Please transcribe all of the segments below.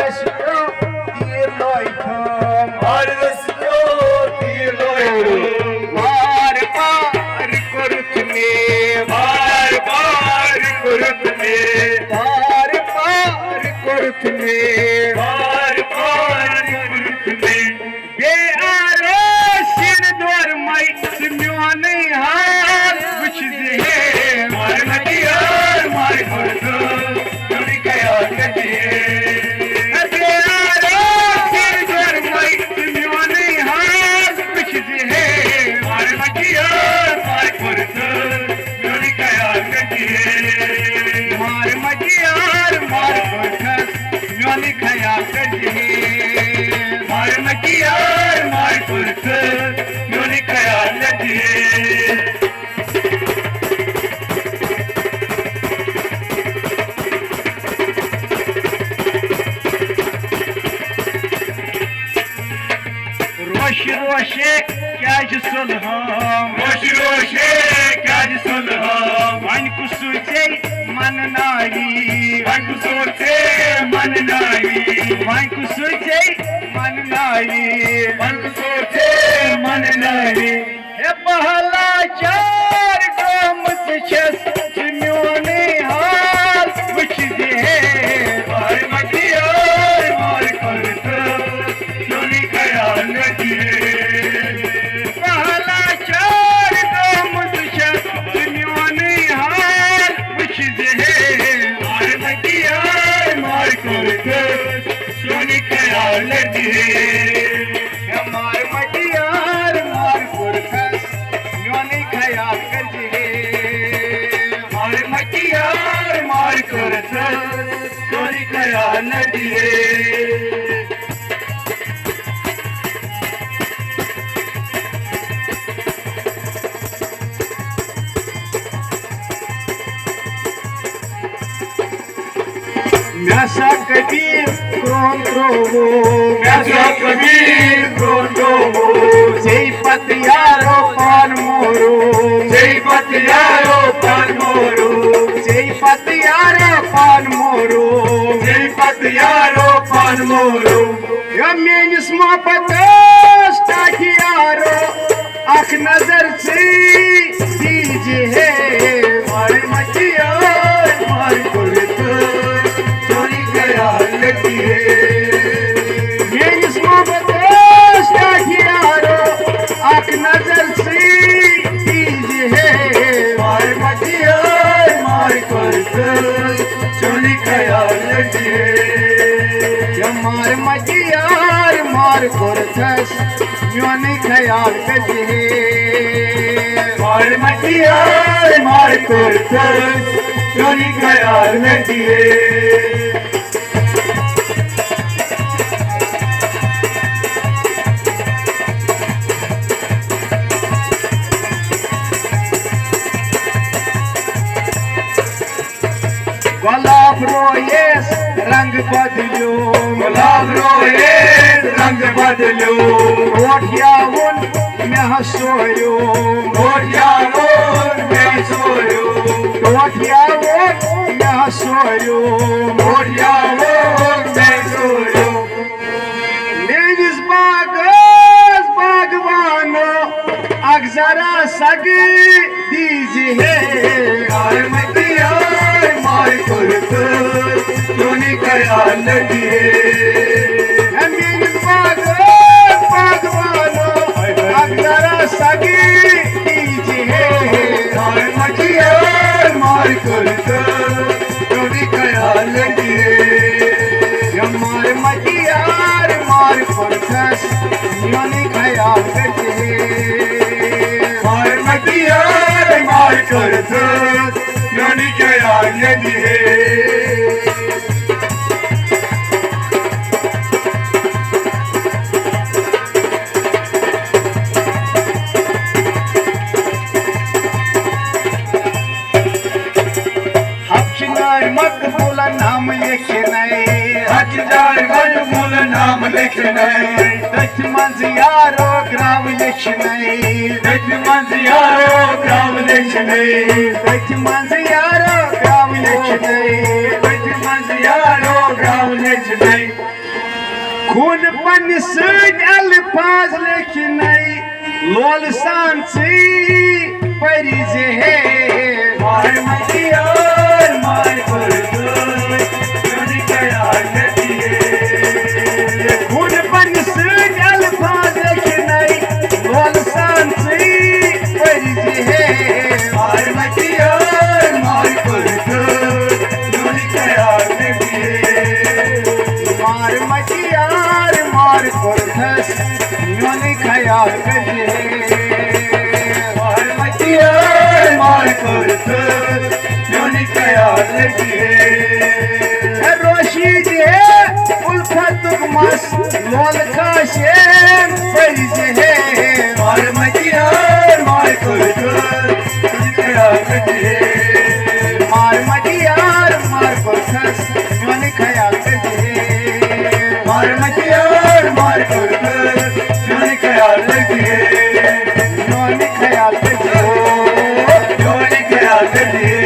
रसियो तीर लोइथम मार रसियो तीर लोइथम पार पार कुरुतने पार पार कुरुतने पार पार कुरुतने पार पार कुरुतने बे आरो सिर द्वार माई म्योने हाल कुछ दे मार मटियार मार कुरुतम चोरी कया कटिए बे आरो सिर द्वार माई म्योने हाल कुछ दे मार मटियार मार कुरुतम चोरी कया कटिए मार मजियार मार कोठस म्योने खया कजे मार मटियार मार कुरुतम चोरी कया कटिए रोश रोशे क्या सुलहम रोश रोशे क्या सुलहम वन कुसुचे मन नाई वन सोचे मन नाई वन कुसुचे मन नाई वन सोचे मन नाई हे पहला चार गमत छस म्योने हाल कुछ दे मार मटियार मार कुरुतम चोरी कया कटिए पहला चार गमत छस म्योने हाल कुछ दे मार मटियार मार कुरुतम चोरी कया कटिए मार मटियार मार कुरखस म्योने खया कजे मार मटियार मार कुरुतम चोरी कया कटिए म्यासा कबीर क्रोम क्रोवो म्यासा कबीर क्रोंडोवो जय पतियारो पान मोरो जय पतियारो पान मोरो जय पतियारो पान मोरो जय पतियारो पान मोरो या मेनिस मोहब्बत ताकियारो अख नजर से दीजिए मार मटियार मार कुरुतम चोरी कया कटिए मेनिस मोहब्बत ताकियारो अख नजर से दीजिए मार मटियार मार कुरुतम चोरी कया कटिए मार मजियार मार कुरथस म्योने ख्याल कजे मार मटियार मार कुरुतम चोरी कया कटिए गुलाब रोयेस रंग बदलो गुलाब रोए रंग बदलो रोटिया उन में हसोयो रोटिया मोर में सोयो रोटिया उन में हसोयो रोटिया मोर में सोयो मेनिस बागवानो अगजरा सग दीजिए मार मटियार मार कुरुतम चोरी कया कटिए मेनिस बागवानो अगजरा सग दीजिए मार मटियार मार कुरुतम चोरी कया कटिए मार मटियार मार कुरथस म्योने ख्याल कजे मार मटियार मार कुरुतम चोरी कया कटिए हफ्चिनार मकबूला नाम लिखने हजार मकबूल नाम लिखने दच मंज यारो ग्राम लिखने दच मंज यारो ग्राम लिखने दच मंज यारो ग्राम लिखने दच मंज यारो ग्राम लिखने खून पन सद अल्फाज लिखनई लोल सान परी जे मार मचियार मार कुर्दू चोरी कया कटिए खून पन सद अल्फाज लिखनई लोल सान परी जे मार मचियार मार कुर्दू चोरी कया कटिए मार मचियार मार कुर्दस योनि खया कजे मार मचियार मार कुर्दू चोरी कया कटिए रोशी जे उल्फत मस लोल काशे परी जे मार मचियार मार कुर्दू चोरी कया कटिए मार मचियार मार कुर्दस योनि खया कजे मार मचियार मार कुर्दू चोरी कया कटिए योनि खया कजे चोरी कया कटिए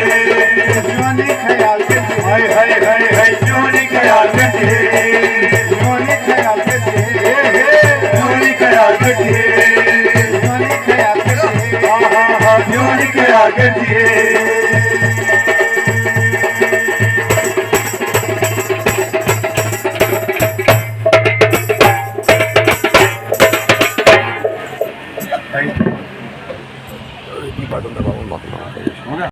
योनि खया कजे हाय हाय हाय हाय चोरी कया कटिए योनि खया कजे चोरी कया कटिए योनि खया कजे चोरी कया कटिए